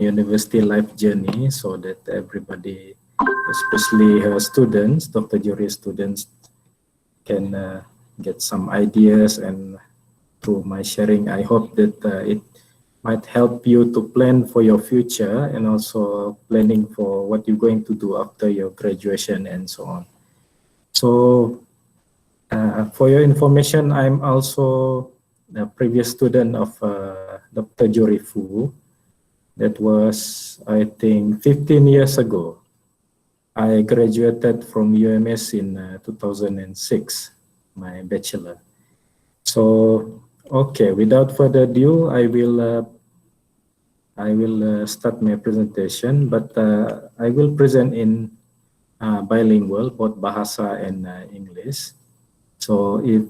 university life journey, so that everybody, especially her students, Dr. Jury students, can get some ideas. And through my sharing, I hope that it might help you to plan for your future and also planning for what you're going to do after your graduation and so on. So for your information, I'm also a previous student of Dr. Jury Fu. That was, I think, 15 years ago. I graduated from UMS in 2006, my bachelor. So, okay, without further ado, I will start my presentation, but I will present in bilingual, both Bahasa and English. So if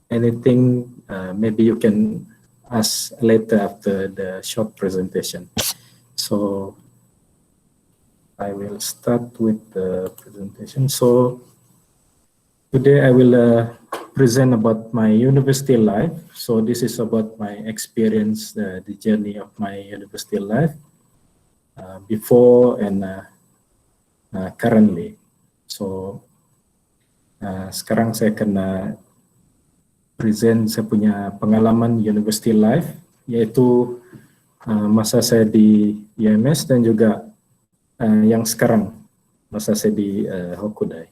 anything, maybe you can ask later after the short presentation. So I will start with the presentation. So today I will present about my university life. So this is about my experience, the journey of my university life before and currently. So sekarang saya akan present saya punya pengalaman university life, yaitu masa saya di UMS dan juga yang sekarang masa saya di Hokudai.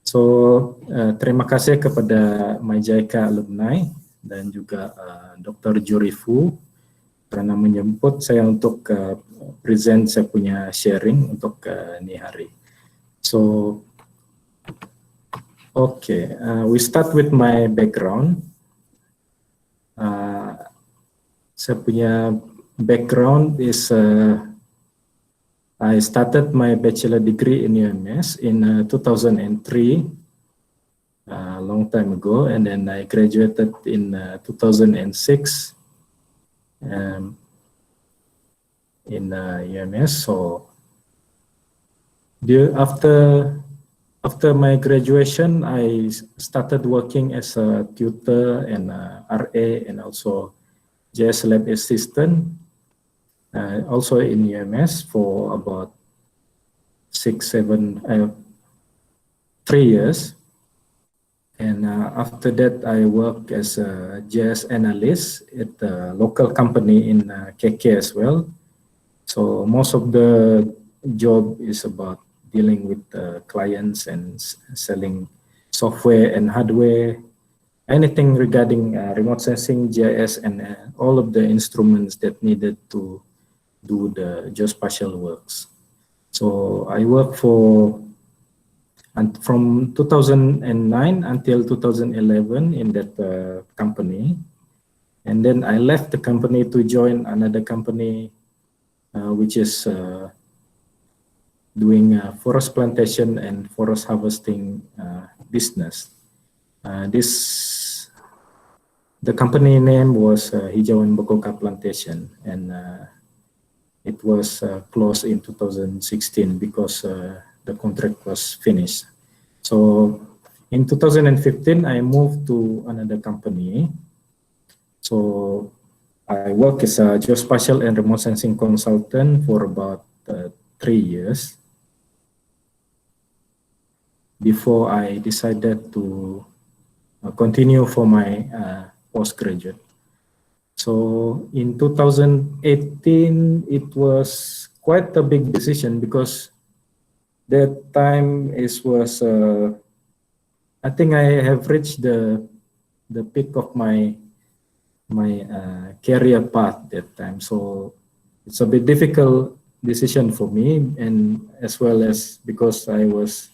So terima kasih kepada MyJICA Alumni dan juga Dr. Jury Fu karena menjemput saya untuk present saya punya sharing untuk ini hari. So okay, we start with my background. Saya punya background is I started my bachelor degree in UMS in 2003, a long time ago, and then I graduated in 2006 in UMS. So after my graduation, I started working as a tutor and RA and also JS lab assistant, also in UMS for about 3 years. And after that, I worked as a JS analyst at a local company in KK as well. So most of the job is about dealing with clients and selling software and hardware, anything regarding remote sensing, GIS, and all of the instruments that needed to do the geospatial works. So I worked from 2009 until 2011 in that company. And then I left the company to join another company, which is doing forest plantation and forest harvesting business. The company name was Hijauan Bokoka Plantation, and it was closed in 2016 because the contract was finished. So in 2015, I moved to another company. So I worked as a geospatial and remote sensing consultant for about 3 years before I decided to continue for my postgraduate. So in 2018, it was quite a big decision because that time I think I have reached the peak of my career path that time. So it's a bit difficult decision for me, and as well as because I was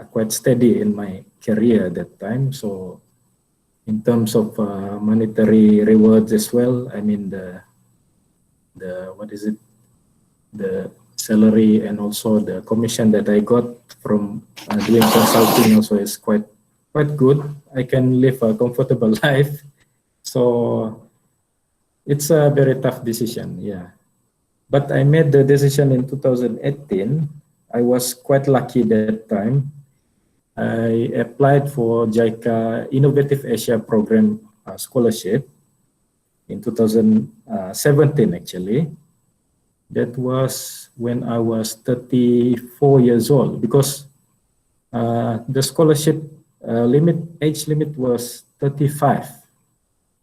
quite steady in my career at that time. So in terms of monetary rewards as well, I mean the salary and also the commission that I got from doing consulting also is quite good. I can live a comfortable life. So it's a very tough decision, yeah. But I made the decision in 2018. I was quite lucky that time. I applied for JICA Innovative Asia Program scholarship. in 2017 actually. That was when I was 34 years old, because the scholarship age limit was 35.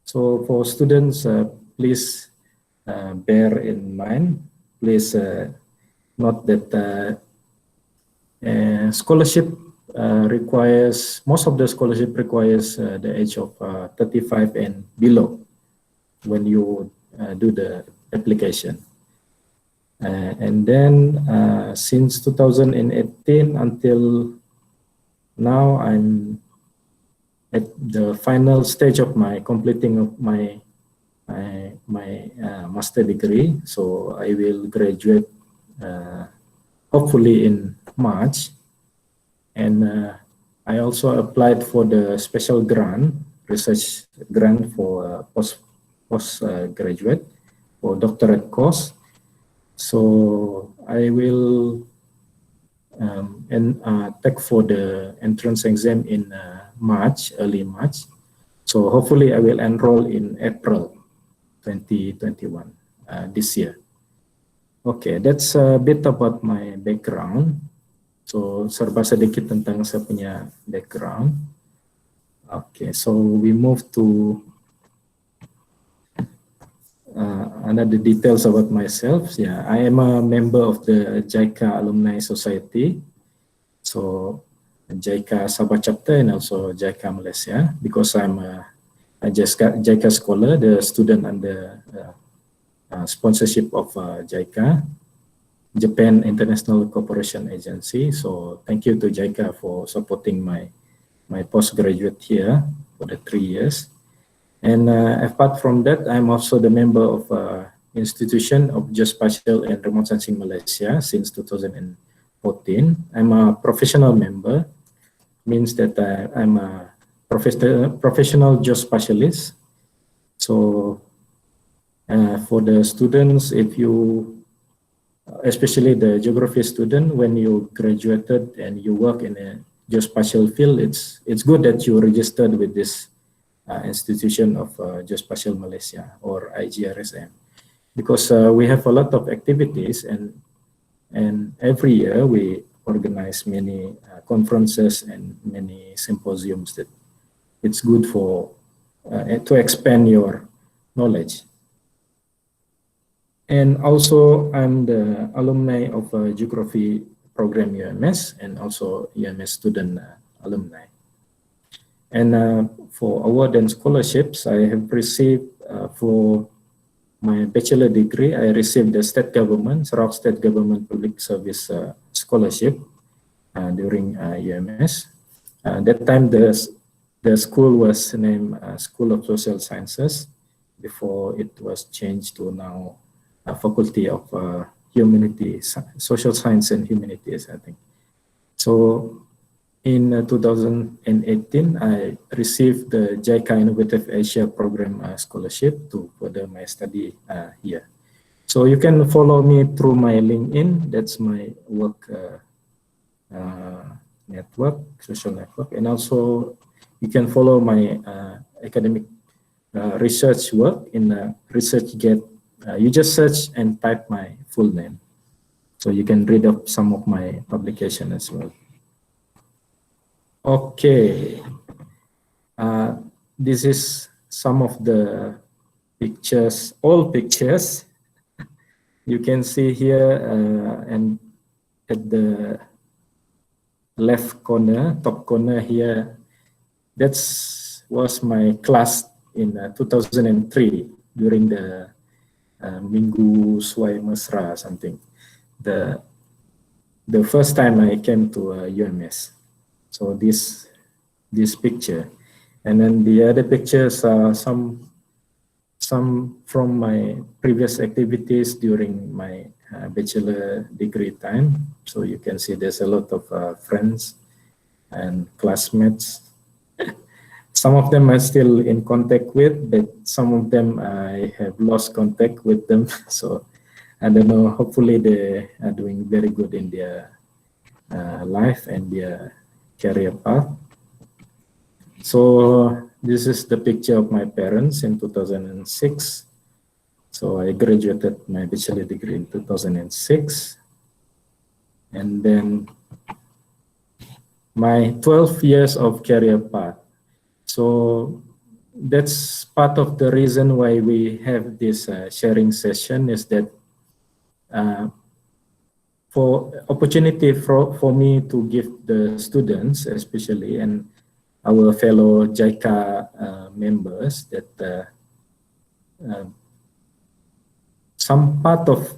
So for students, please bear in mind, please note that scholarship requires, most of the scholarship requires the age of 35 and below when you do the application. And then since 2018 until now, I'm at the final stage of my completing of my master degree. So I will graduate hopefully in March. And I also applied for the special grant, research grant for postgraduate or doctorate course. So I will take for the entrance exam in March, early March. So hopefully I will enroll in April 2021, this year. Okay, that's a bit about my background. So serba sedikit tentang saya punya background. Okay, so we move to another details about myself. Yeah, I am a member of the JICA Alumni Society. So JICA Sabah chapter and also JICA Malaysia, because I'm a JICA scholar, the student under sponsorship of JICA, Japan International Cooperation Agency. So thank you to JICA for supporting my postgraduate here for the 3 years. And apart from that, I'm also the member of Institution of Geospatial and Remote Sensing Malaysia since 2014. I'm a professional member, means that I'm a professional geospatialist. So for the students, if you, especially the geography student, when you graduated and you work in a geospatial field, it's good that you registered with this Institution of Geospatial Malaysia, or IGRSM, because we have a lot of activities, and every year we organize many conferences and many symposiums that it's good for to expand your knowledge. And also I'm the alumni of Geography Program UMS and also UMS student alumni. And for award and scholarships, I have received for my bachelor degree, I received the state government, Sarawak State Government Public Service scholarship during UMS. That time the school was named School of Social Sciences before it was changed to now Faculty of Social Science and Humanities, I think. So in 2018, I received the JICA Innovative Asia Program scholarship to further my study here. So you can follow me through my LinkedIn. That's my work network, social network. And also you can follow my academic research work in ResearchGate. You just search and type my full name. So you can read up some of my publication as well. Okay, this is some of the pictures, all pictures you can see here, and at the left corner, top corner here, that was my class in 2003 during the Minggu Suai Mesra something. The first time I came to UMS. So this picture, and then the other pictures are some from my previous activities during my bachelor degree time. So you can see there's a lot of friends and classmates. Some of them I'm still in contact with, but some of them I have lost contact with them. So I don't know, hopefully they are doing very good in their life and their career path. So this is the picture of my parents in 2006. So I graduated my bachelor degree in 2006. And then my 12 years of career path. So that's part of the reason why we have this sharing session, is that for opportunity for me to give the students, especially, and our fellow JICA members, that some part of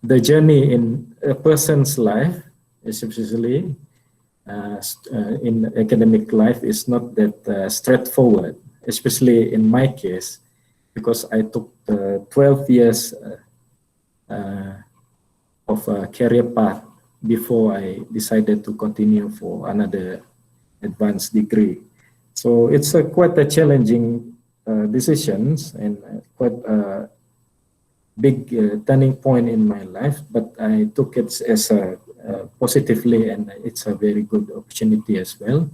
the journey in a person's life, especially in academic life, is not that straightforward, especially in my case, because I took 12 years of a career path before I decided to continue for another advanced degree. So it's quite a challenging decisions, and quite a big turning point in my life, but I took it as a positively, and it's a very good opportunity as well.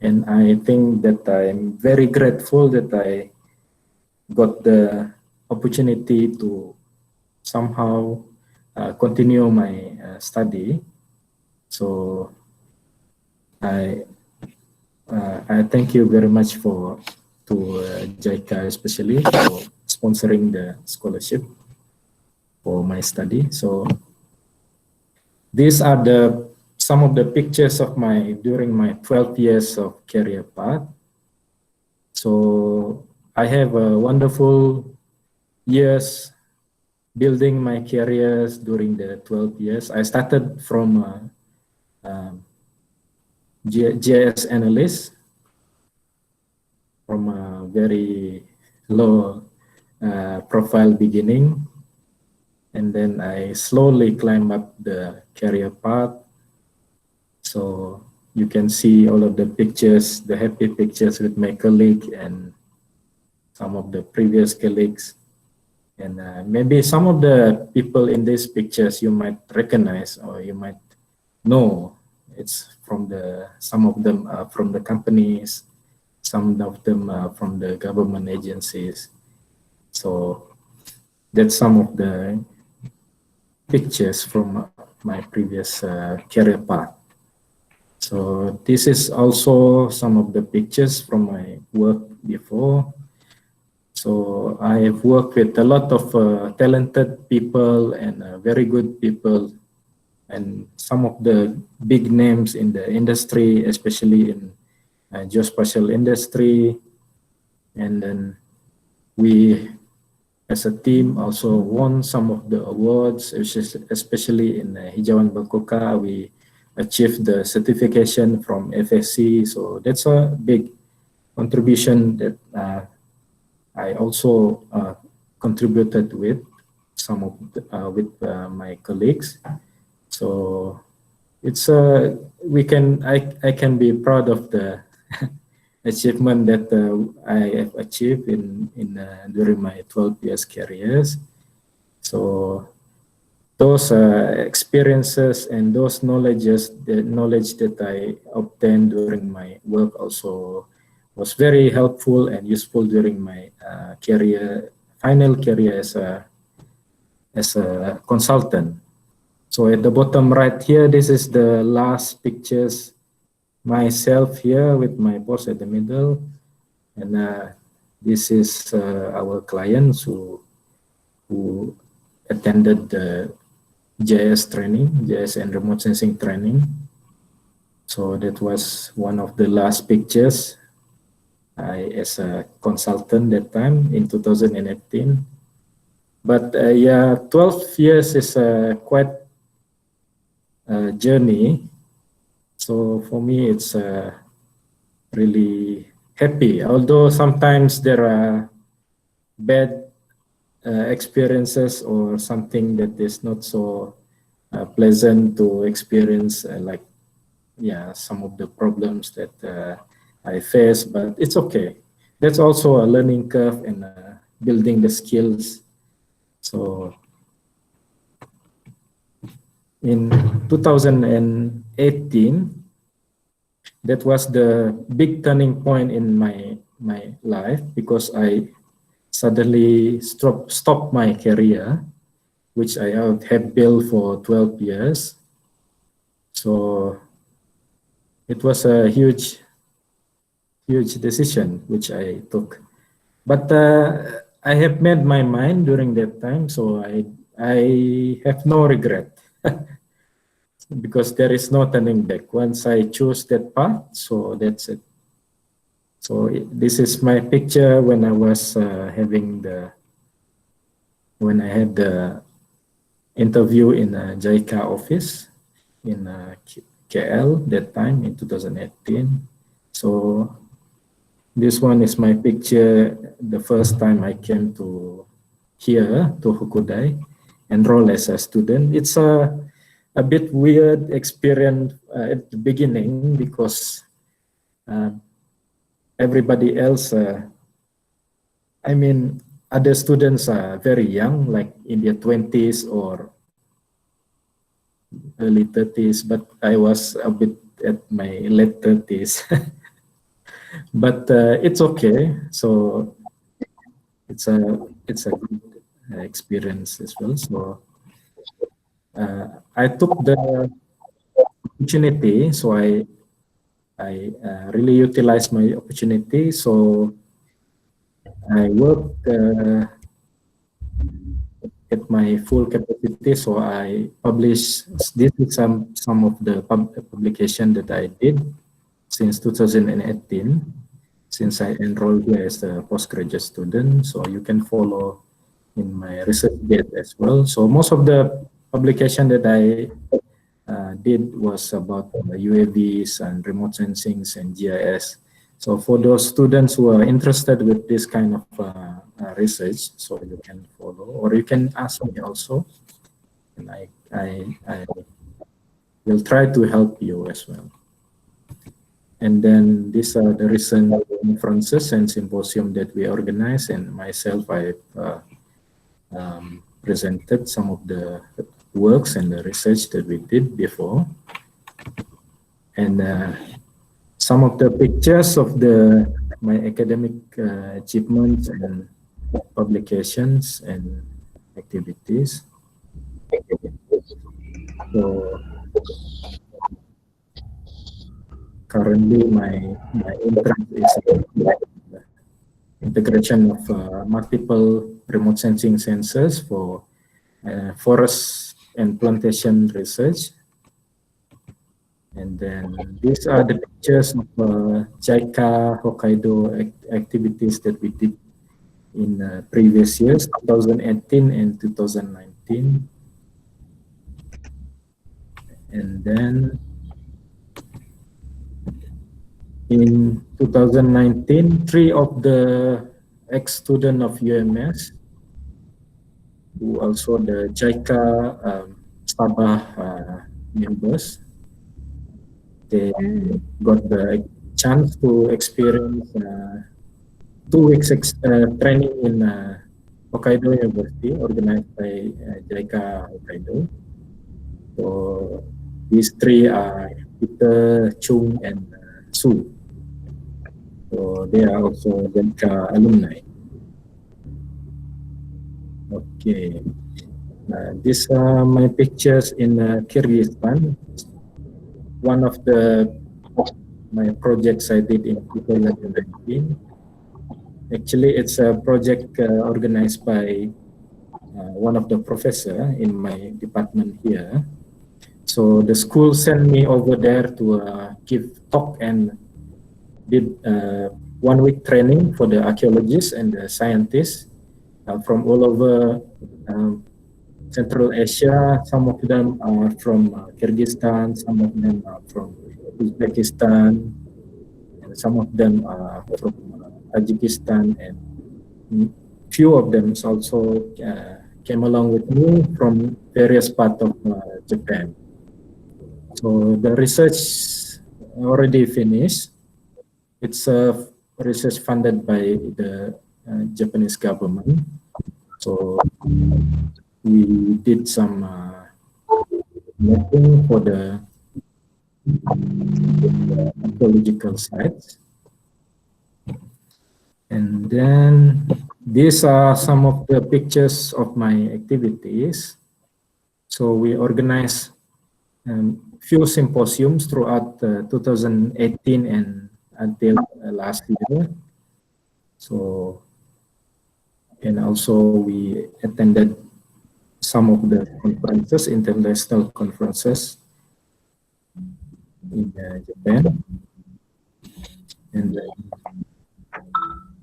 And I think that I'm very grateful that I got the opportunity to somehow continue my study. So I thank you very much to JICA especially for sponsoring the scholarship for my study. So these are some of the pictures of during my 12 years of career path. So I have a wonderful years building my careers during the 12 years. I started from GIS analyst, from a very low profile beginning, and then I slowly climb up the career path. So you can see all of the pictures, the happy pictures with my colleague and some of the previous colleagues. And maybe some of the people in these pictures you might recognize, or you might know. It's from some of them are from the companies, some of them are from the government agencies. So that's some of the pictures from my previous career path. So this is also some of the pictures from my work before. So I have worked with a lot of talented people and very good people, and some of the big names in the industry, especially in geospatial industry. And then we, as a team, also won some of the awards, especially in Hijauan Bangkoka. We achieved the certification from FSC. So that's a big contribution that I also contributed with some of with my colleagues. So it's I can be proud of the achievement that I have achieved during my 12 years careers. So those experiences and those knowledge that I obtained during my work also was very helpful and useful during my final career as a consultant. So at the bottom right here, this is the last pictures, myself here with my boss at the middle, and this is our clients who attended the GIS training, GIS and remote sensing training. So that was one of the last pictures. As a consultant that time in 2018. But yeah, 12 years is quite a journey. So for me, it's really happy. Although sometimes there are bad experiences or something that is not so pleasant to experience, like some of the problems that I face, but it's okay. That's also a learning curve and building the skills. So in 2018, that was the big turning point in my my life because I suddenly stopped my career, which I have built for 12 years. So it was a huge decision which I took. But I have made my mind during that time, so I have no regret because there is no turning back. Once I choose that path, so that's it. So this is my picture when I was when I had the interview in a JICA office in KL that time in 2018. So this one is my picture the first time I came to here to Hukudai, enroll as a student. It's a bit weird experience at the beginning because everybody else, I mean, other students are very young, like in their 20s or early 30s, but I was a bit at my late 30s. But it's okay. So it's a good experience as well. So I took the opportunity. So I really utilized my opportunity. So I worked at my full capacity. So I published. This is some of the publication that I did since 2018. Since I enrolled here as a postgraduate student, so you can follow in my research bit as well. So most of the publication that I did was about UAVs and remote sensings and GIS. So for those students who are interested with this kind of research, so you can follow, or you can ask me also, and I will try to help you as well. And then these are the recent conferences and symposium that we organized, and myself, I presented some of the works and the research that we did before. And some of the pictures of my academic achievements and publications and activities. So currently my interest is integration of multiple remote sensing sensors for forest and plantation research. And then these are the pictures of JICA Hokkaido activities that we did in previous years, 2018 and 2019. And then in 2019, 3 of the ex-students of UMS, who also the JICA Sabah members, they got the chance to experience 2 weeks training in Hokkaido University, organized by JICA Hokkaido. So these 3 are Peter, Chung, and Su. So they are also JICA alumni. Okay. These are my pictures in Kyrgyzstan. One of my projects I did in 2019. Actually, it's a project organized by one of the professor in my department here. So the school sent me over there to give talk and did 1 week training for the archaeologists and the scientists from all over Central Asia. Some of them are from Kyrgyzstan, some of them are from Uzbekistan, and some of them are from Tajikistan, and few of them also came along with me from various parts of Japan. So the research already finished. It's research funded by the Japanese government. So we did some mapping for the archaeological sites. And then these are some of the pictures of my activities. So we organize few symposiums throughout 2018 and until last year. So, and also we attended some of the conferences, international conferences in Japan. And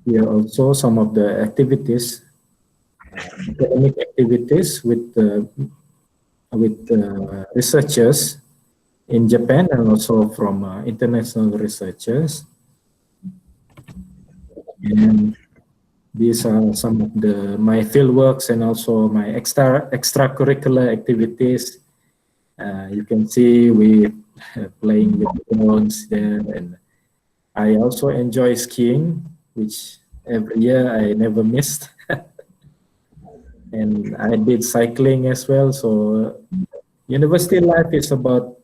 here also some of the activities, academic activities with researchers in Japan and also from international researchers. And these are some of my fieldworks and also my extracurricular activities. You can see we playing with drones there, and I also enjoy skiing, which every year I never missed. And I did cycling as well. So university life is about,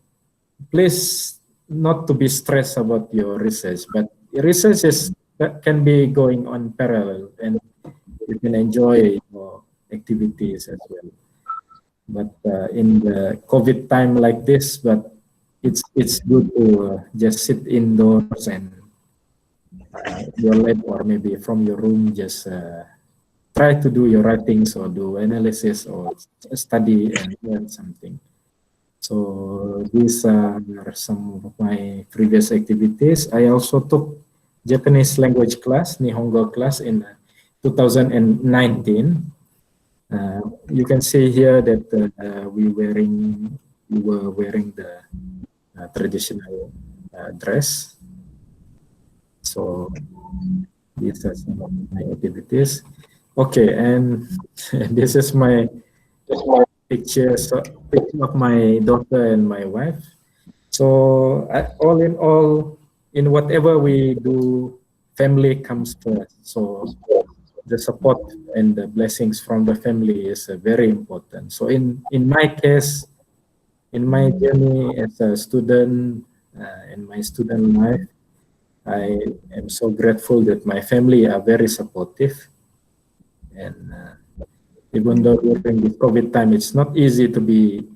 please not to be stressed about your research, but research can be going on parallel and you can enjoy your activities as well. But in the COVID time like this, but it's good to just sit indoors and your lab or maybe from your room, just try to do your writings or do analysis or study and learn something. So these are some of my previous activities. I also took Japanese language class, Nihongo class in 2019. You can see here that we were wearing the traditional dress. So these are some of my activities. Okay, and this is my picture of my daughter and my wife. So all in all, in whatever we do, family comes first. So the support and the blessings from the family is very important. So in my case, in my journey as a student, in my student life, I am so grateful that my family are very supportive. And even though during this COVID time, it's not easy to be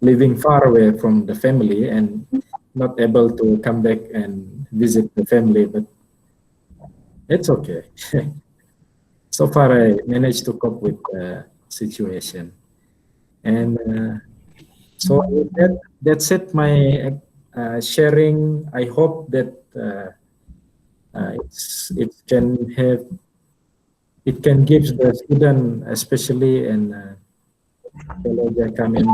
living far away from the family and not able to come back and visit the family, but it's okay. So far, I managed to cope with the situation. And so with that's it, my sharing. I hope that it can give the student, especially, and they come in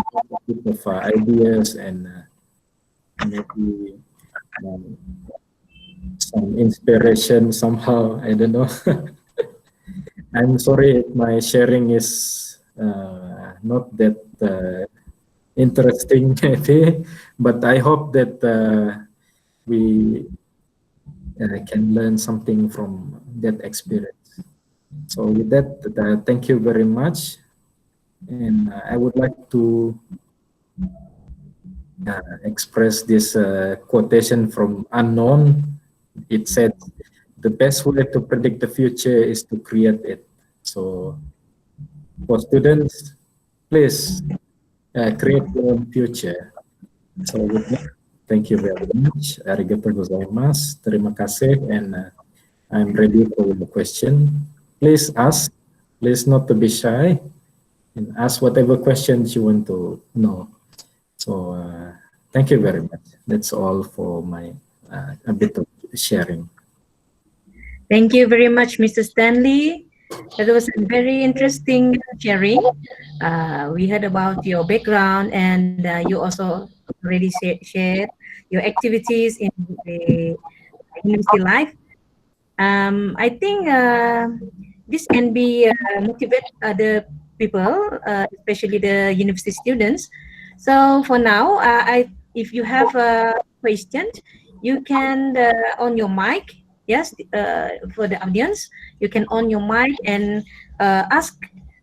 with ideas and maybe some inspiration somehow. I don't know. I'm sorry if my sharing is not that interesting, maybe, but I hope that we can learn something from that experience. So with that, thank you very much. And I would like to express this quotation from Unknown. It said, the best way to predict the future is to create it. So for students, please create your own future. So with that, thank you very much. Arigatou gozaimasu. Terima kasih. And I'm ready for the question. Please ask. Please not to be shy. And ask whatever questions you want to know. So thank you very much. That's all for my a bit of sharing. Thank you very much, Mr. Stanley. That was a very interesting sharing. We heard about your background, and you also already shared your activities in the university life. I think this can be motivate other people, especially the university students. So for now, if you have a question, you can on your mic. Yes, for the audience, you can on your mic and ask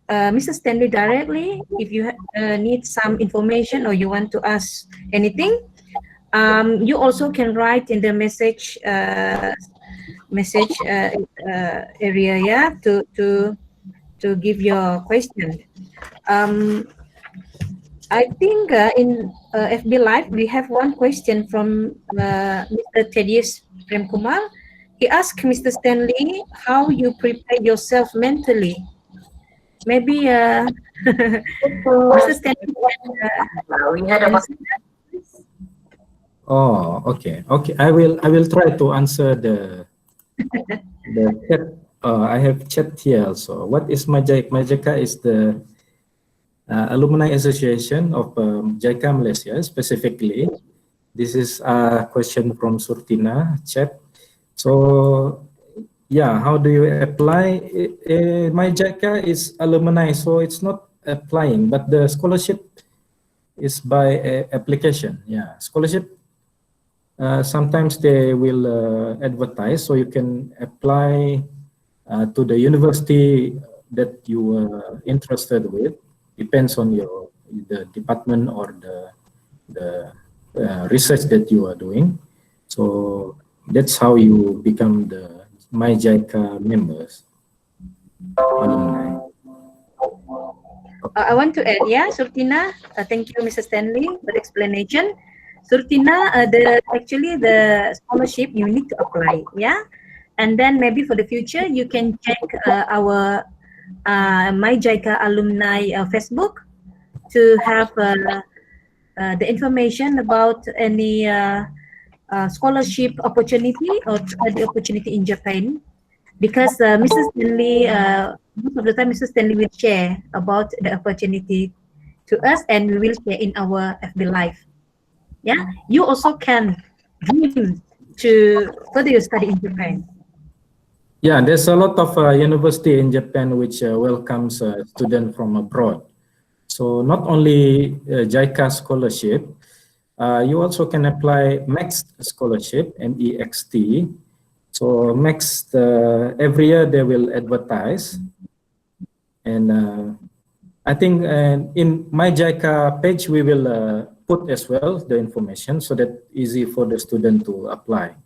Mr. Stanley directly if you need some information or you want to ask anything. You also can write in the message area, yeah, to give your question. I think in FB Live we have one question from Mr. Thaddeus Premkumar. He asked Mr. Stanley how you prepare yourself mentally. Maybe Mr. Stanley can answer that, please. Oh, okay, okay. I will try to answer the chat. I have chat here also. What is MyJICA? MyJICA is the Alumni Association of JICA Malaysia specifically. This is a question from Surtina chat. So yeah, how do you apply? MyJICA is alumni, so it's not applying, but the scholarship is by application. Yeah, scholarship. Sometimes they will advertise, so you can apply to the university that you are interested with. Depends on the department or the research that you are doing. So that's how you become the MyJICA members, alumni. I want to add, yeah, Surtina. Thank you, Mr. Stanley, for the explanation. Surtina, actually the scholarship you need to apply, yeah, and then maybe for the future you can check our MyJICA alumni Facebook to have the information about any scholarship opportunity or study opportunity in Japan. Because Mrs. Stanley, most of the time, Mrs. Stanley will share about the opportunity to us, and we will share in our FB Live. Yeah, you also can dream to further your study in Japan. Yeah, there's a lot of university in Japan which welcomes students from abroad. So not only JICA scholarship, you also can apply MEXT scholarship, MEXT. So MEXT, every year they will advertise. And I think in MyJICA page, we will put as well the information so that easy for the student to apply.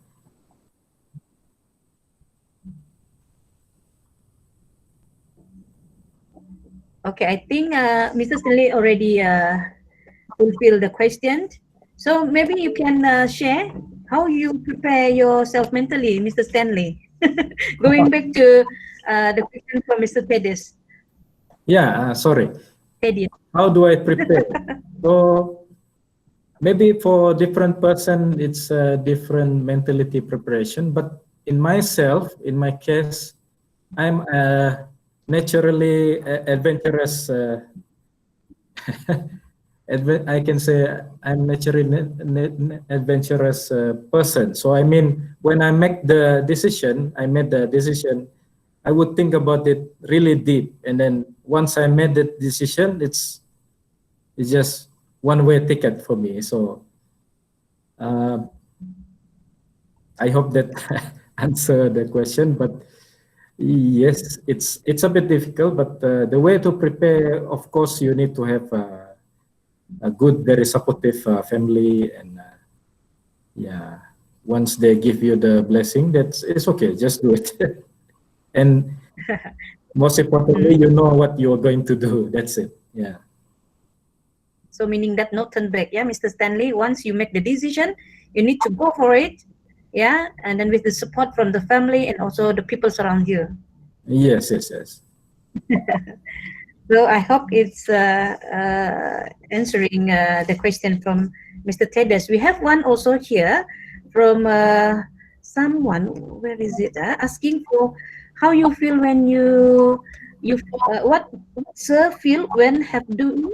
Okay, I think Mr. Stanley already fulfilled the question. So maybe you can share how you prepare yourself mentally, Mr. Stanley. Going back to the question from Mr. Thaddeus. Yeah, sorry. Thaddeus. How do I prepare? So maybe for different person, it's a different mentality preparation. But in myself, in my case, I'm naturally adventurous. I can say I'm naturally adventurous person. So I mean, when I make the decision, I would think about it really deep, and then once I made the decision, it's just one-way ticket for me. So I hope that answer the question. But yes, it's a bit difficult. But the way to prepare, of course, you need to have a good, very supportive family, and yeah, once they give you the blessing, it's okay. Just do it. And most importantly, you know what you're going to do. That's it. Yeah. So meaning that no turn back, yeah, Mr. Stanley. Once you make the decision, you need to go for it, yeah, and then with the support from the family and also the people around you. Yes. So I hope it's answering the question from Mr. Thaddeus. We have one also here from someone. Where is it? Asking for how you feel when what sir feel when have doing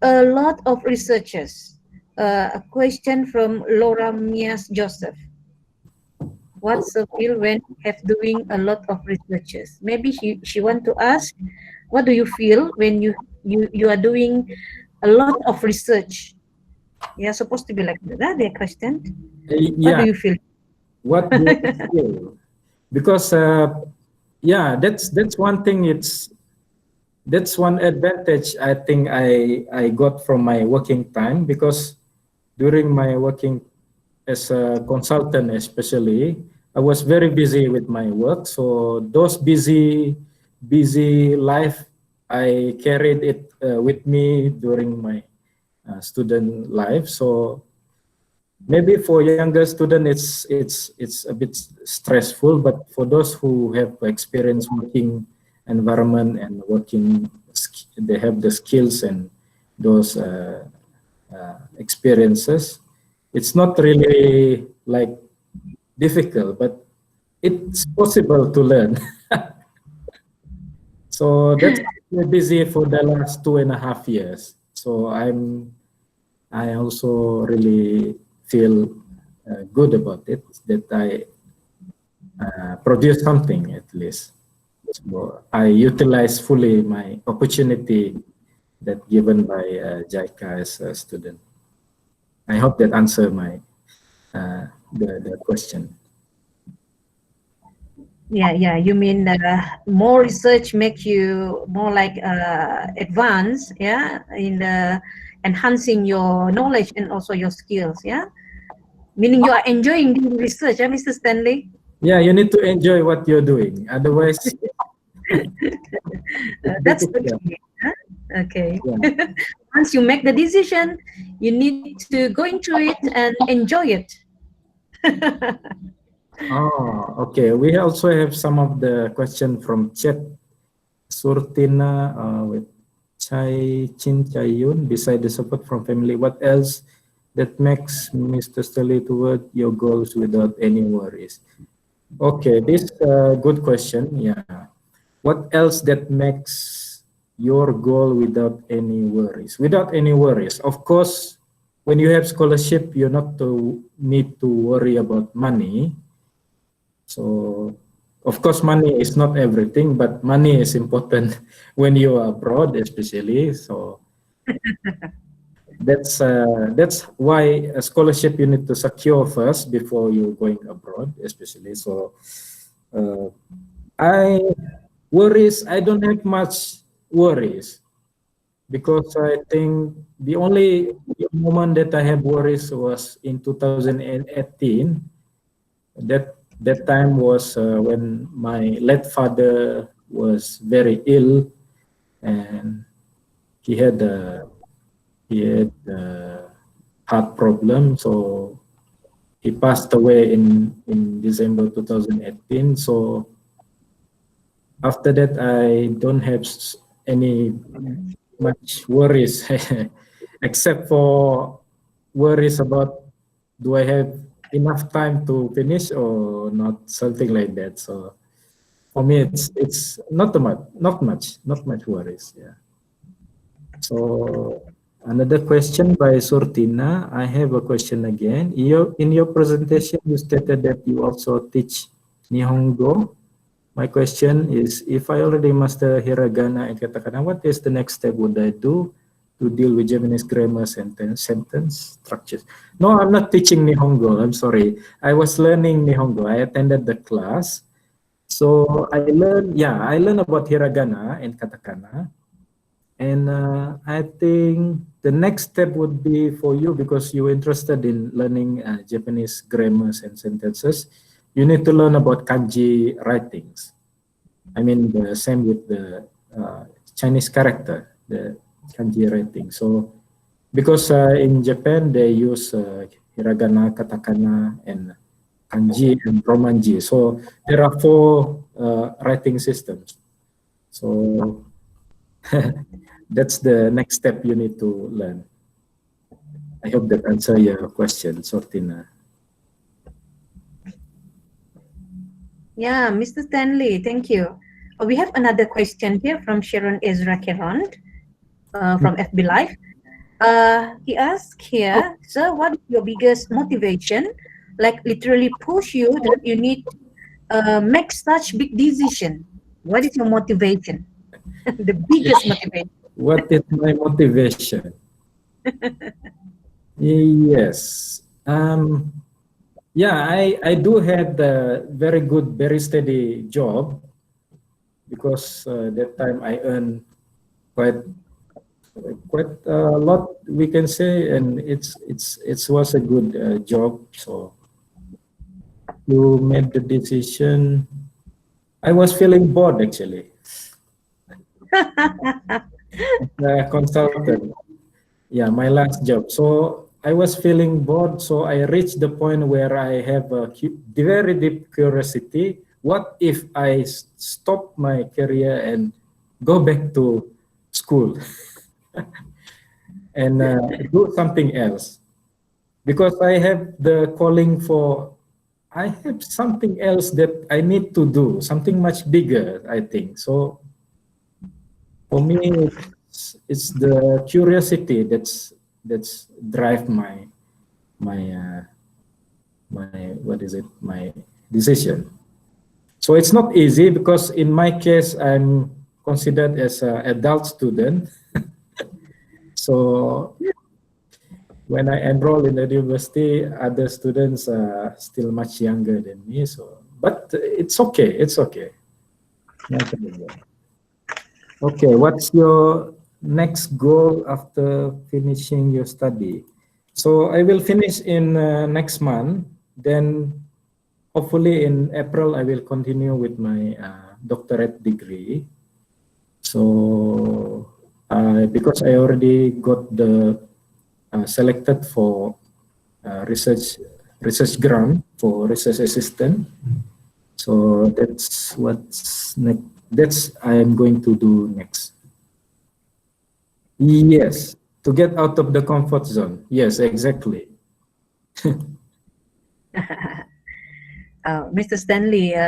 a lot of researchers. A question from Laura Mias Joseph. What's the feel when have doing a lot of researchers? Maybe she want to ask, what do you feel when you are doing a lot of research? Yeah, supposed to be like that. The question. What do you feel? What do you feel? Because yeah, that's one thing. That's one advantage I think I got from my working time, because during my working as a consultant, especially, I was very busy with my work. So those busy life, I carried it with me during my student life. So maybe for younger student, it's a bit stressful, but for those who have experience working environment and working, they have the skills and those experiences. It's not really like difficult, but it's possible to learn. So that's busy for the last 2.5 years. So I also really feel good about it, that I produce something at least. So I utilize fully my opportunity that given by JICA as a student. I hope that answer my the question. Yeah. You mean more research makes you more like advanced, yeah, in the enhancing your knowledge and also your skills, yeah. Meaning you are enjoying doing research, yeah, Mr. Stanley. Yeah, you need to enjoy what you're doing. Otherwise, That's the yeah. key. Huh? Okay. Yeah. Once you make the decision, you need to go into it and enjoy it. Oh, okay. We also have some of the question from chat. Surtina with Chin Chayun, beside the support from family, what else that makes Mr. Stanley toward your goals without any worries? Okay, this good question. Yeah. What else that makes your goal without any worries? Without any worries. Of course, when you have scholarship, you're not to need to worry about money. So, of course, money is not everything, but money is important when you are abroad, especially. So that's why a scholarship you need to secure first before you going abroad, especially. So uh, I I don't have much worries because I think the only moment that I have worries was in 2018. That time was when my late father was very ill, and he had a heart problem. So he passed away in December 2018. So after that, I don't have any much worries, except for worries about, do I have enough time to finish or not, something like that. So for me, it's not much worries. Yeah. So another question by Surtina. I have a question again. In your presentation, you stated that you also teach Nihongo. My question is, if I already master hiragana and katakana, what is the next step would I do to deal with Japanese grammar, sentence structures? No, I'm not teaching Nihongo. I'm sorry. I was learning Nihongo. I attended the class. So I learned about hiragana and katakana. And I think the next step would be for you, because you're interested in learning Japanese grammars and sentences, you need to learn about kanji writings. I mean, the same with the Chinese character, the kanji writing. So, because in Japan, they use hiragana, katakana, and kanji and romanji. So, there are 4 writing systems. So, that's the next step you need to learn. I hope that answer your question, Sortina. Yeah, Mr. Stanley, thank you. We have another question here from Sharon Ezra Kerond from FB Live. He asks here, sir, what is your biggest motivation? Like literally push you that you need make such big decision. What is your motivation? The biggest motivation. What is my motivation? Yes. Yeah, I do have the very good, very steady job, because that time I earn quite quite a lot we can say, and it was a good job. So you made the decision. I was feeling bored actually. The consultant. Yeah, my last job. So I was feeling bored. So I reached the point where I have a very deep curiosity. What if I stop my career and go back to school and do something else? Because I have the calling for, I have something else that I need to do, something much bigger, I think. So for me, it's the curiosity that's drive my my what is it my decision. So it's not easy because in my case I'm considered as an adult student. So when I enroll in the university, other students are still much younger than me. So, but it's okay. It's okay. No problem. Okay, what's your next goal after finishing your study? So I will finish in next month. Then hopefully in April I will continue with my doctorate degree. So because I already got the selected for research grant for research assistant. So that's what's next. That's I am going to do next. Yes, to get out of the comfort zone. Yes, exactly. Mr. Stanley,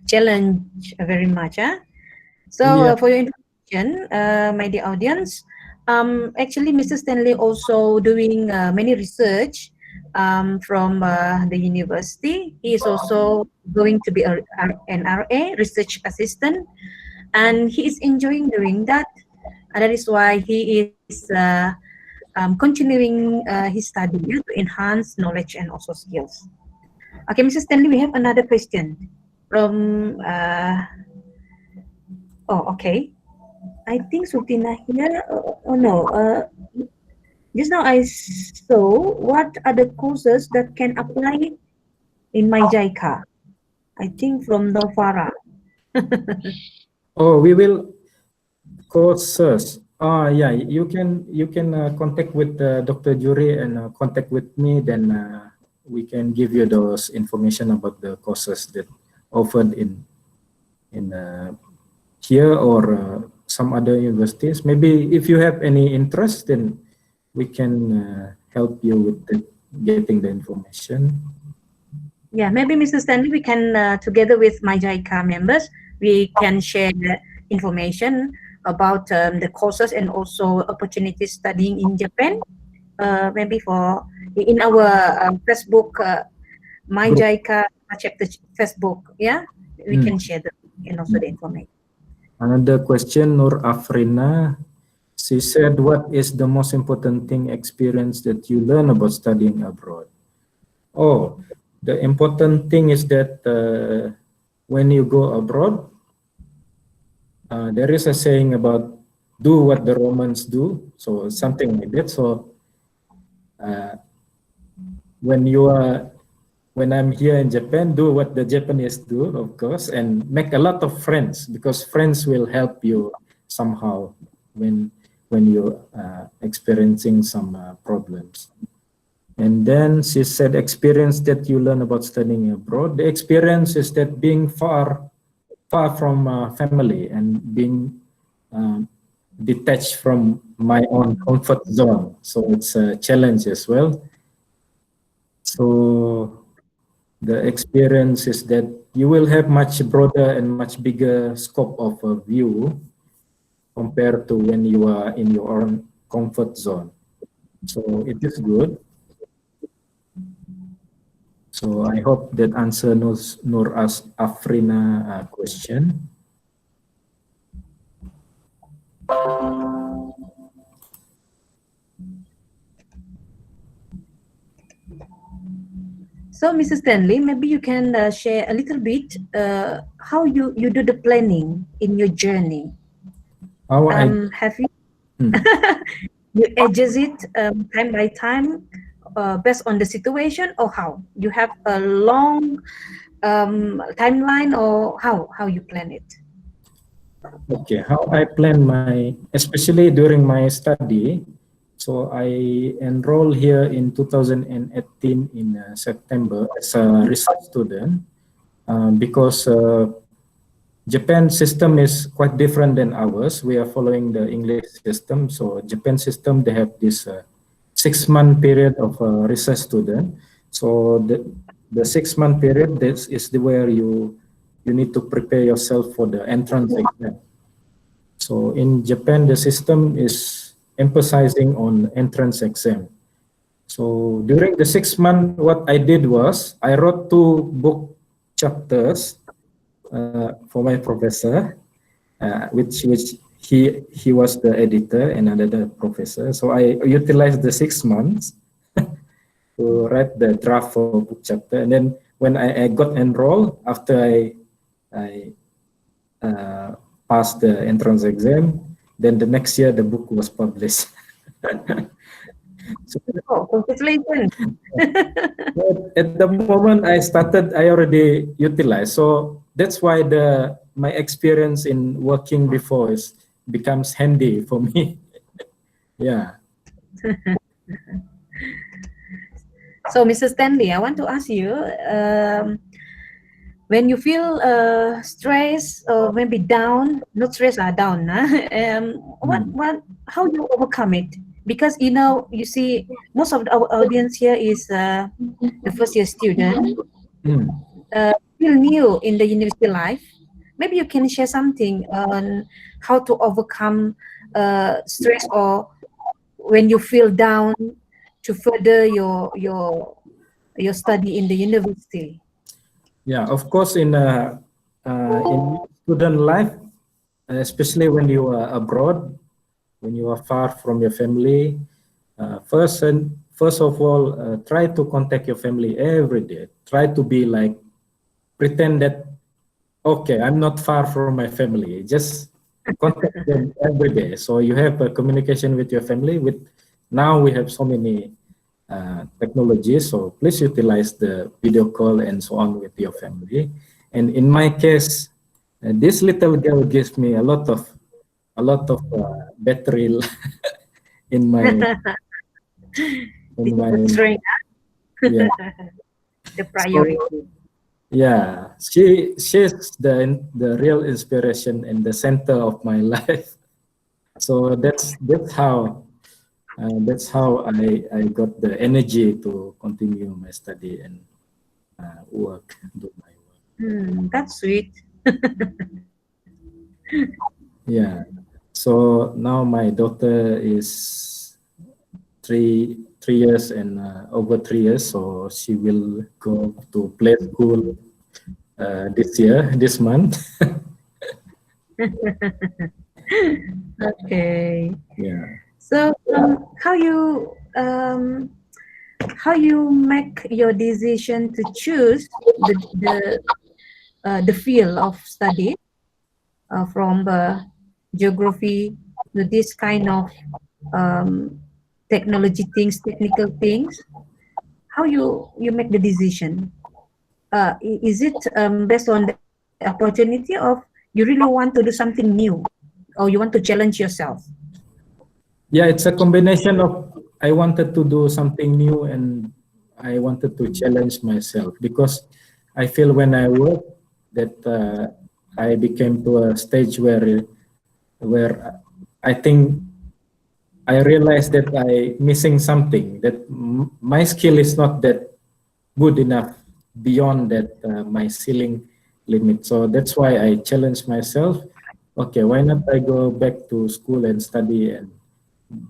challenge very much. So Yeah. for your information, my dear audience, actually Mr. Stanley also doing many research from the university. He is also going to be an RA, research assistant, and he is enjoying doing that. And that is why he is continuing his study to enhance knowledge and also skills. Okay, Mr. Stanley, we have another question from. Okay. I think Sultina here. Oh no. Just now I saw what are the courses that can apply in MyJICA. I think from Novara. Oh, we will courses. Yeah, you can contact with Dr. Jury and contact with me. Then we can give you those information about the courses that offered in here or some other universities. Maybe if you have any interest, then we can help you with getting the information. Yeah, maybe Mr. Stanley, we can together with MyJICA members, we can share information about the courses and also opportunities studying in Japan. Maybe for in our Facebook MyJICA chapter Facebook. Yeah, we can share the and also the information. Another question, Nur Afrina. She said, what is the most important thing experience that you learn about studying abroad? Oh, the important thing is that when you go abroad, there is a saying about do what the Romans do. So something like that. So when I'm here in Japan, do what the Japanese do, of course, and make a lot of friends, because friends will help you somehow when you're experiencing some problems. And then she said, experience that you learn about studying abroad. The experience is that being far from family and being detached from my own comfort zone. So it's a challenge as well. So the experience is that you will have much broader and much bigger scope of view compared to when you are in your own comfort zone. So it is good. So I hope that answer Nur Afrina question. So, Mrs. Stanley, maybe you can share a little bit how you do the planning in your journey. How I Have you hmm. you adjust it time by time based on the situation, or how you have a long timeline, or how you plan it? Okay, how I plan my, especially during my study. So I enrolled here in 2018 in September as a research student because Japan system is quite different than ours. We are following the English system. So Japan system, they have this 6 month period of research student. So the 6 month period, this is the where you need to prepare yourself for the entrance exam. So in Japan, the system is emphasizing on entrance exam. So during the 6 month, what I did was I wrote 2 book chapters for my professor, which he was the editor and another professor. So I utilized the 6 months to write the draft for book chapter, and then when I got enrolled after I passed the entrance exam, then the next year the book was published. So Oh, congratulations. at the moment I started, I already utilized. So that's why my experience in working before is becomes handy for me. Yeah. So, Mrs. Stanley, I want to ask you, when you feel stressed or maybe down, not stressed, down, huh? Hmm. How you overcome it? Because you see, most of our audience here is the first year student, Hmm. still new in the university life. Maybe you can share something on how to overcome stress, or when you feel down, to further your study in the university. Yeah, of course, in student life, especially when you are abroad, when you are far from your family, first of all, try to contact your family every day. Try to be like pretend that okay, I'm not far from my family. Just contact them every day. So you have a communication with your family. With now we have so many technologies. So please utilize the video call and so on with your family. And in my case, this little girl gives me a lot of battery in my This in is my the strength, yeah. the So priority. yeah, she's the real inspiration and the center of my life. So that's how I got the energy to continue my study and do my work. That's sweet. Yeah. So now my daughter is 3 years and over 3 years, so she will go to play school this month. Okay. Yeah. So, how you make your decision to choose the field of study from geography to this kind of um, technology things, technical things? How you make the decision? Is it based on the opportunity, of you really want to do something new, or you want to challenge yourself? Yeah, it's a combination of I wanted to do something new and I wanted to challenge myself because I feel when I work that I became to a stage where I think I realized that I missing something, that my skill is not that good enough beyond that my ceiling limit. So that's why I challenged myself. Okay, why not I go back to school and study and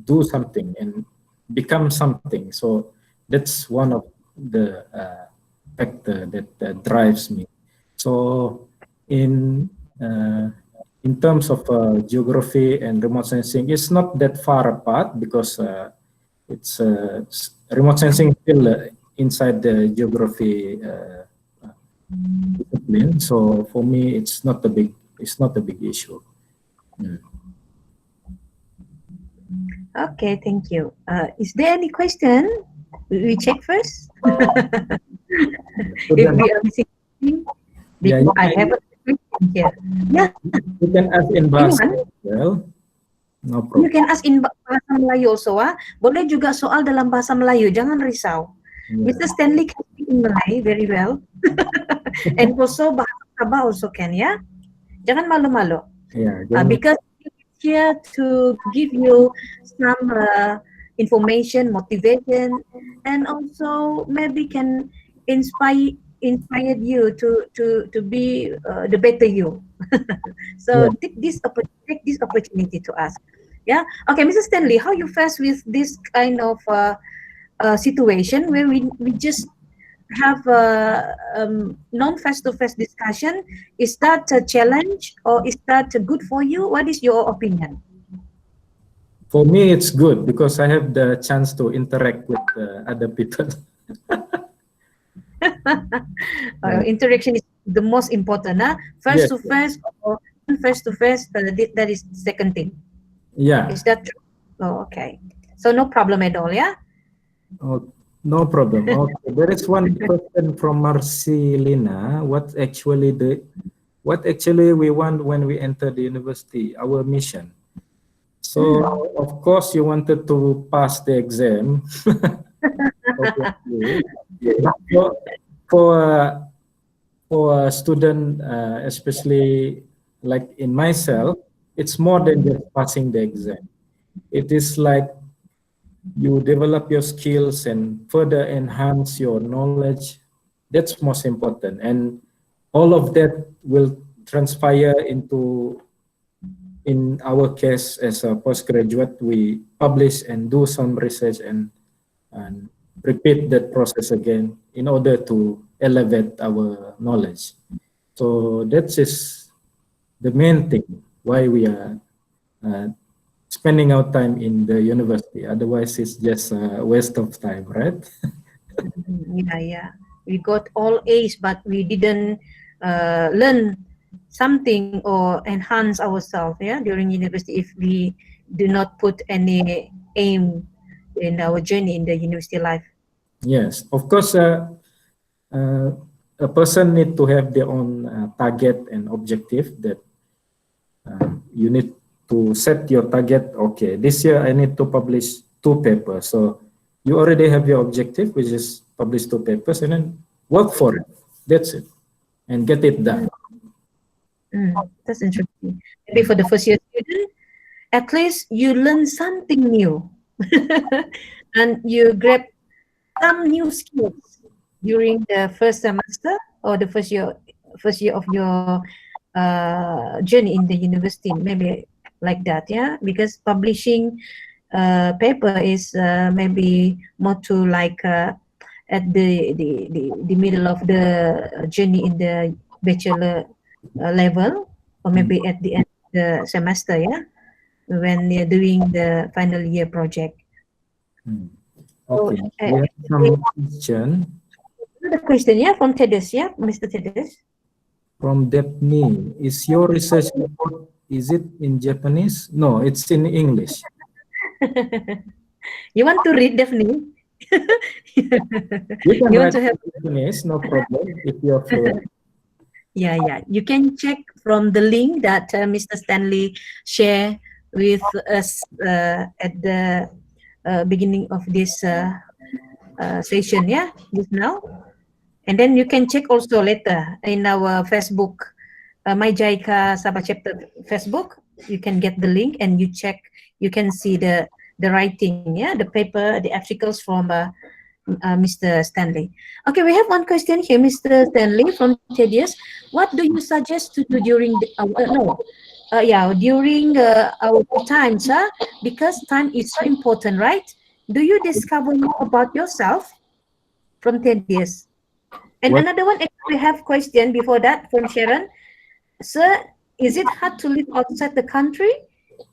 do something and become something. So that's one of the factor that drives me. So in uh, in terms of geography and remote sensing, it's not that far apart because it's remote sensing still inside the geography discipline. So for me, it's not a big issue. Mm. Okay, thank you. Is there any question? We check first. If Student, we are missing anything, yeah, because I have a question here. Yeah, you can ask in Bahasa anyone? as well. No You problem. can ask in bahasa Melayu also, ah. Boleh juga soal dalam bahasa Melayu, jangan risau. Yeah, Mr. Stanley can speak in Malay very well. And also bahasa Sabah also can, ya. Jangan malu-malu. yeah. Jangan, Because we're here to give you some information, motivation, and also maybe can inspire you to be the better you. So yeah. take this opportunity to ask. Yeah. Okay, Mr. Stanley, how you face with this kind of situation where we just have a non-face-to-face discussion? Is that a challenge or is that good for you? What is your opinion? For me, it's good because I have the chance to interact with other people. Yeah. Interaction is the most important. Yes. Face-to-face or non-face-to-face, that is second thing. Yeah. Is that true? Oh, okay. So no problem at all, yeah? Oh, no problem. Okay. There is one question from Marcelina. What actually we want when we enter the university? Our mission. So of course you wanted to pass the exam. Obviously. But for for a student, especially like in myself, it's more than just passing the exam. It is like you develop your skills and further enhance your knowledge. That's most important, and all of that will transpire into, in our case as a postgraduate, we publish and do some research and repeat that process again in order to elevate our knowledge. So that is the main thing why we are uh, spending our time in the university. Otherwise, it's just a waste of time, right? Yeah, yeah. We got all A's, but we didn't learn something or enhance ourselves, yeah, during university if we do not put any aim in our journey in the university life. Yes, of course. Uh, a person need to have their own target and objective. That you need to set your target. Okay, this year I need to publish 2 papers. So you already have your objective, which is publish 2 papers, and then work for it. That's it, and get it done. That's interesting. Maybe for the first year student, at least you learn something new and you grab some new skills during the first semester or the first year of your journey in the university, maybe like that, yeah, because publishing paper is maybe more to like at the middle of the journey in the bachelor level, or maybe at the end of the semester, yeah, when you're doing the final year project. Hmm. So Okay, we have some question another question, yeah, from Tedes, yeah, Mr. Tedes. from Daphne. Is your research report, is it in Japanese? No, it's in English. You want to read, Daphne? You can You want write to have, in Japanese, no problem, if you're fluent. yeah. You can check from the link that Mr. Stanley share with us at the beginning of this session, yeah, just now. And then you can check also later in our Facebook, MyJICA Sabah chapter Facebook. You can get the link and you check. You can see the writing, yeah, the paper, the articles from Mr. Stanley. Okay, we have one question here, Mr. Stanley from Thaddeus. What do you suggest to do during the, during our times, because time is so important, right? Do you discover more about yourself from Thaddeus? And What another one, actually, we have question before that from Sharon. Sir, is it hard to live outside the country?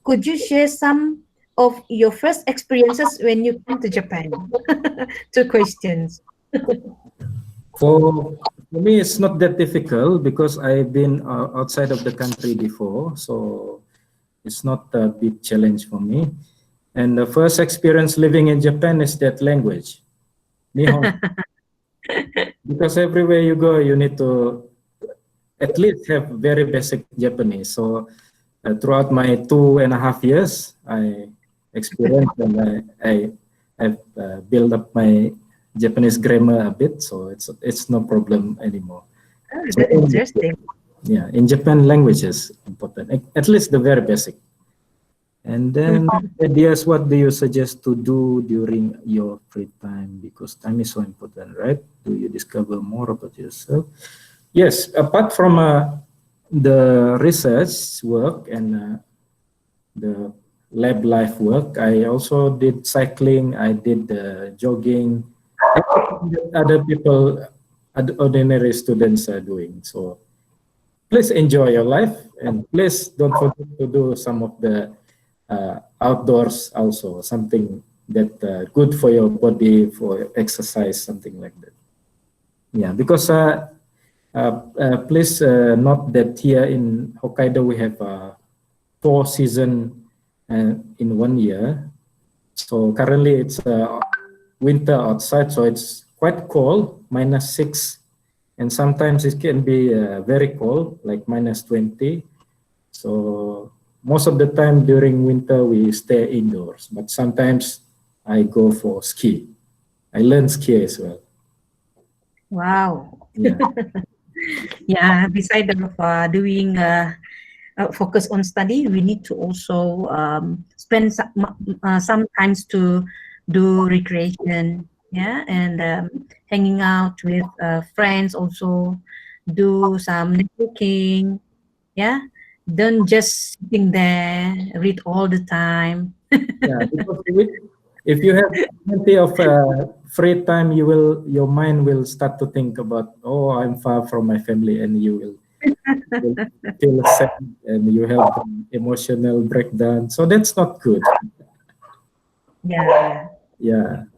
Could you share some of your first experiences when you came to Japan? Two questions. for me, it's not that difficult because I've been outside of the country before, so it's not a big challenge for me. And the first experience living in Japan is that language, Nihon. Because everywhere you go, you need to at least have very basic Japanese. So throughout my 2.5 years, I experienced and I've built up my Japanese grammar a bit, so it's no problem anymore. Oh, So that's interesting. yeah, in Japan, language is important, at least the very basic. And then ideas, what do you suggest to do during your free time? Because time is so important, right? Do you discover more about yourself? Yes, apart from the research work and the lab life work, I also did cycling, I did jogging, everything that other people, ordinary students are doing. So please enjoy your life and please don't forget to do some of the outdoors also, something that good for your body, for exercise, something like that. Yeah, because please note that here in Hokkaido we have 4 seasons in 1 year. So currently it's winter outside, so it's quite cold, -6, and sometimes it can be very cold, like -20. So most of the time during winter we stay indoors, but sometimes I go for ski. I learn ski as well. Wow. Yeah. Yeah, beside of doing focus on study, we need to also spend some times to do recreation, yeah, and hanging out with friends, also do some networking, yeah. Don't just sitting there, read all the time. Yeah, because if you have plenty of free time, your mind will start to think about, oh, I'm far from my family, and will feel sad and you have an emotional breakdown. So that's not good. Yeah, Yeah,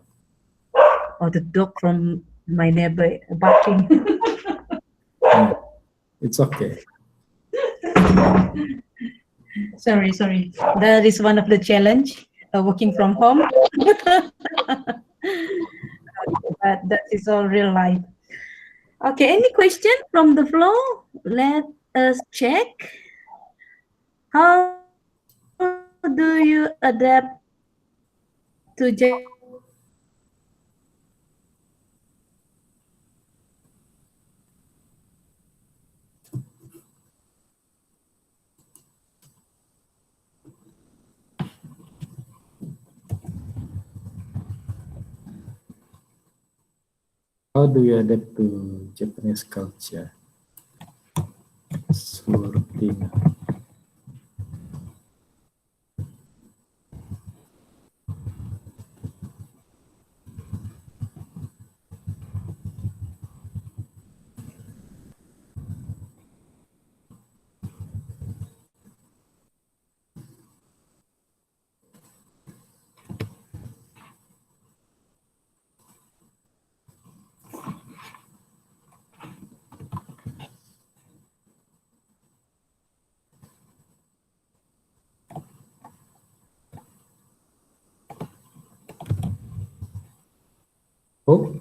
or the dog from my neighbor barking. yeah. It's okay. Sorry. That is one of the challenge working from home. But that is all real life. Okay, any question from the floor? Let us check. How do you adapt to Japanese culture? How do you adapt to Japanese culture? Routine. Oh,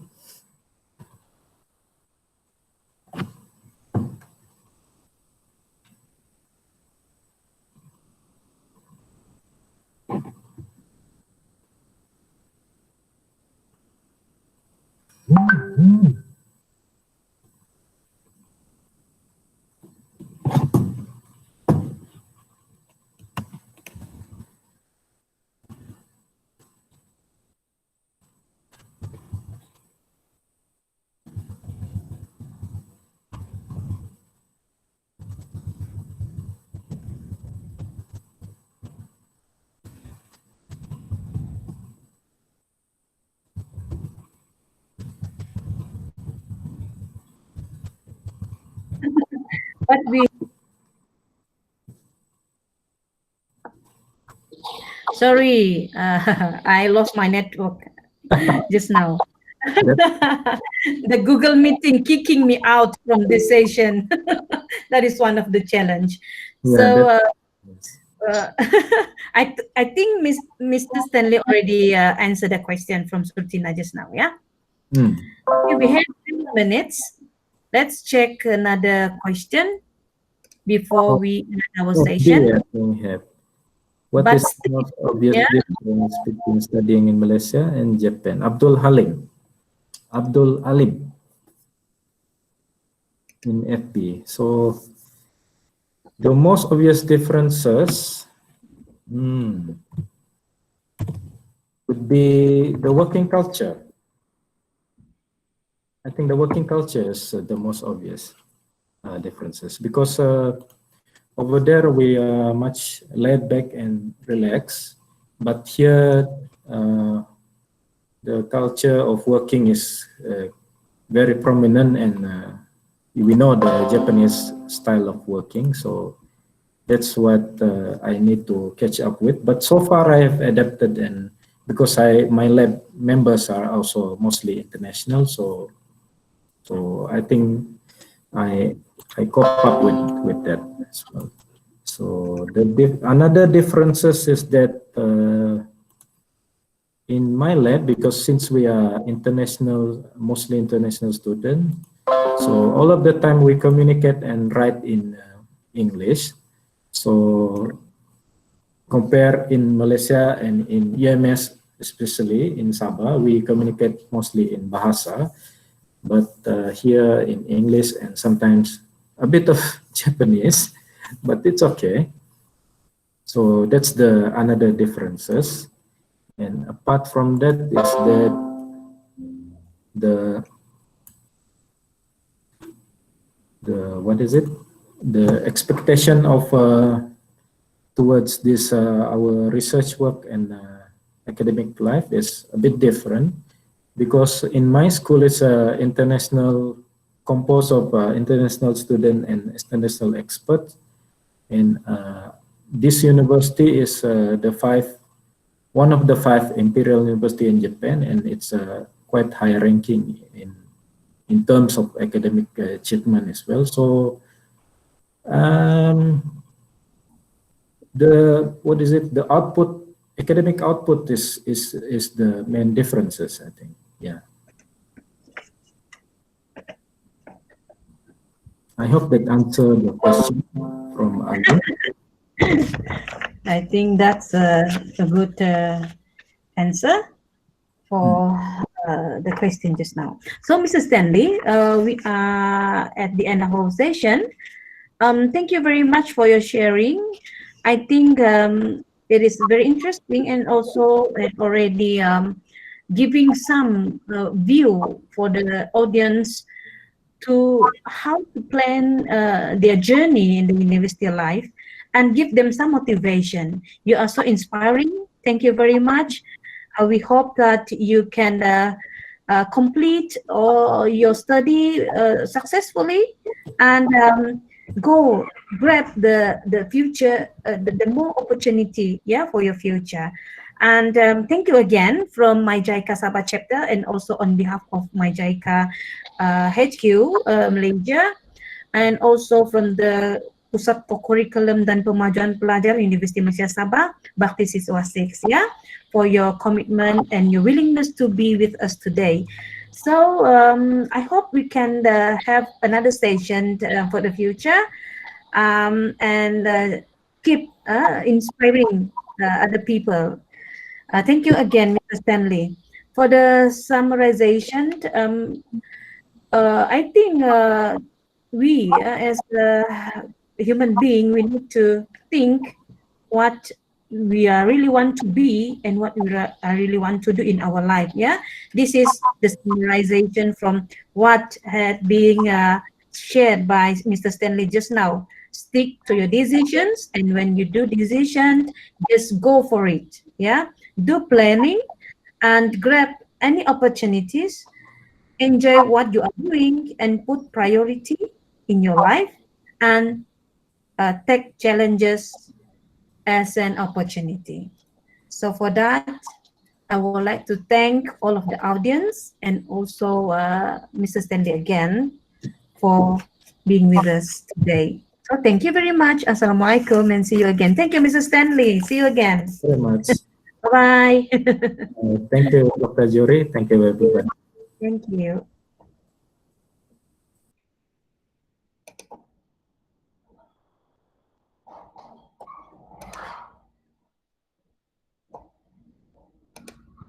But we sorry, I lost my network just now. that, The Google Meeting kicking me out from this session. That is one of the challenge. yeah, So that. Yes. I think Mr. Stanley already answered the question from Surtina just now. Yeah. Okay, we have 3 minutes. Let's check another question before we end our session. I think we have. What But is the most obvious yeah. difference between studying in Malaysia and Japan? Abdul Halim. Abdul Alim in FB. So the most obvious differences would be the working culture. I think the working culture is the most obvious differences, because over there we are much laid back and relaxed, but here the culture of working is very prominent, and we know the Japanese style of working, so that's what I need to catch up with. But so far I have adapted, and because my lab members are also mostly international, so I think I cope up with that as well. So another differences is that in my lab, because since we are mostly international students, so all of the time we communicate and write in English. So compare in Malaysia and in EMS, especially in Sabah, we communicate mostly in Bahasa, but here in English and sometimes a bit of Japanese, but it's okay. So that's another differences. And apart from that is that the expectation of towards this our research work and academic life is a bit different, because in my school it's international, composed of international student and international experts, and this university is one of the 5 imperial university in Japan, and it's quite high ranking in terms of academic achievement as well. So the academic output is the main differences, I think. Yeah. I hope that answered the question from Alan. I think that's a good answer for the question just now. So, Mr. Stanley, we are at the end of our session. Thank you very much for your sharing. I think it is very interesting, and also it already giving some view for the audience to how to plan their journey in the university life and give them some motivation. You are so inspiring. Thank you very much. We hope that you can complete all your study successfully, and go grab the future, the more opportunity, yeah, for your future. And thank you again from MyJICA Sabah chapter, and also on behalf of MyJICA HQ Malaysia, and also from the Pusat Curriculum dan Pemajuan Pelajar Universiti Malaysia Sabah, Baktisiswa 6, yeah, for your commitment and your willingness to be with us today. So I hope we can have another session for the future, and keep inspiring other people. Thank you again, Mr. Stanley. For the summarization, I think we as a human being, we need to think what we really want to be and what we really want to do in our life. Yeah, this is the summarization from what had been shared by Mr. Stanley just now. Stick to your decisions, and when you do decisions, just go for it. Yeah, do planning and grab any opportunities. Enjoy what you are doing and put priority in your life, and take challenges as an opportunity. So for that, I would like to thank all of the audience, and also Mr. Stanley again for being with us today. So thank you very much. Assalamualaikum and see you again. Thank you, Mrs. Stanley. See you again. Very much. Bye-bye. Thank you, Dr. Jury. Thank you, everybody. Thank you.